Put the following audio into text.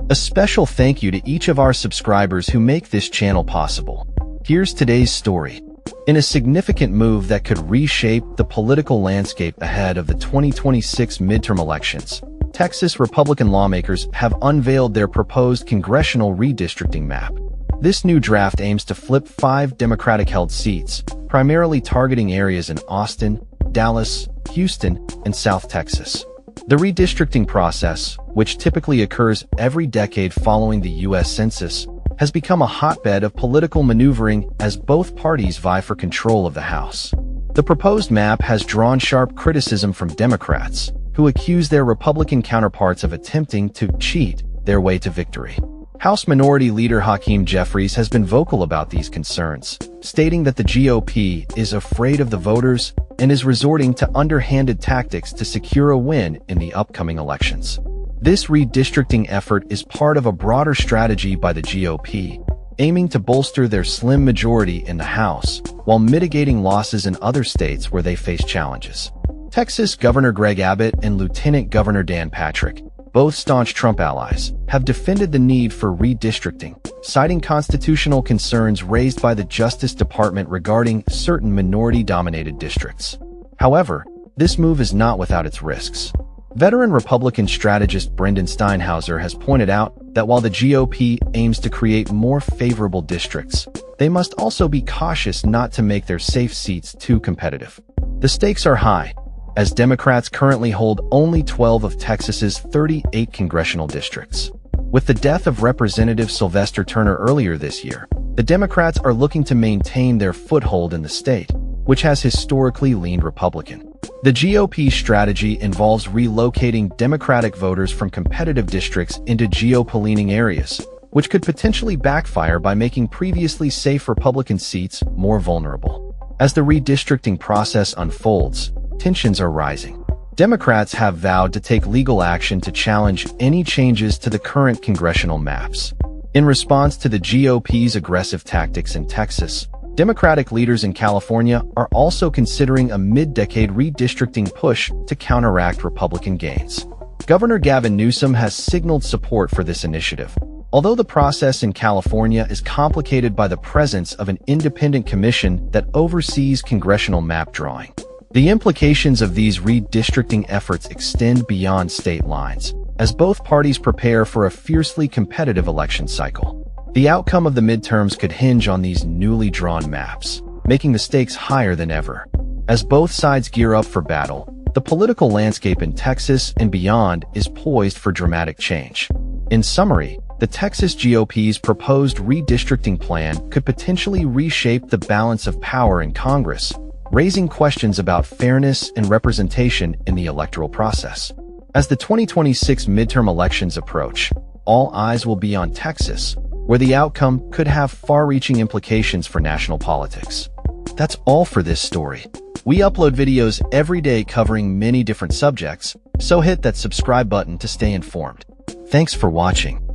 A special thank you to each of our subscribers who make this channel possible. Here's today's story. In a significant move that could reshape the political landscape ahead of the 2026 midterm elections, Texas Republican lawmakers have unveiled their proposed congressional redistricting map. This new draft aims to flip 5 Democratic-held seats, primarily targeting areas in Austin, Dallas, Houston, and South Texas. The redistricting process, which typically occurs every decade following the U.S. Census, has become a hotbed of political maneuvering as both parties vie for control of the House. The proposed map has drawn sharp criticism from Democrats, who accuse their Republican counterparts of attempting to cheat their way to victory. House Minority Leader Hakeem Jeffries has been vocal about these concerns, stating that the GOP is afraid of the voters and is resorting to underhanded tactics to secure a win in the upcoming elections. This redistricting effort is part of a broader strategy by the GOP, aiming to bolster their slim majority in the House while mitigating losses in other states where they face challenges. Texas Governor Greg Abbott and Lieutenant Governor Dan Patrick, both staunch Trump allies, have defended the need for redistricting, citing constitutional concerns raised by the Justice Department regarding certain minority-dominated districts. However, this move is not without its risks. Veteran Republican strategist Brendan Steinhauser has pointed out that while the GOP aims to create more favorable districts, they must also be cautious not to make their safe seats too competitive. The stakes are high, as Democrats currently hold only 12 of Texas's 38 congressional districts. With the death of Representative Sylvester Turner earlier this year, the Democrats are looking to maintain their foothold in the state, which has historically leaned Republican. The GOP strategy involves relocating Democratic voters from competitive districts into GOP-leaning areas, which could potentially backfire by making previously safe Republican seats more vulnerable. As the redistricting process unfolds, tensions are rising. Democrats have vowed to take legal action to challenge any changes to the current congressional maps. In response to the GOP's aggressive tactics in Texas, Democratic leaders in California are also considering a mid-decade redistricting push to counteract Republican gains. Governor Gavin Newsom has signaled support for this initiative, although the process in California is complicated by the presence of an independent commission that oversees congressional map drawing. The implications of these redistricting efforts extend beyond state lines, as both parties prepare for a fiercely competitive election cycle. The outcome of the midterms could hinge on these newly drawn maps, making the stakes higher than ever. As both sides gear up for battle, the political landscape in Texas and beyond is poised for dramatic change. In summary, the Texas GOP's proposed redistricting plan could potentially reshape the balance of power in Congress, raising questions about fairness and representation in the electoral process. As the 2026 midterm elections approach, all eyes will be on Texas, where the outcome could have far-reaching implications for national politics. That's all for this story. We upload videos every day covering many different subjects, so hit that subscribe button to stay informed. Thanks for watching.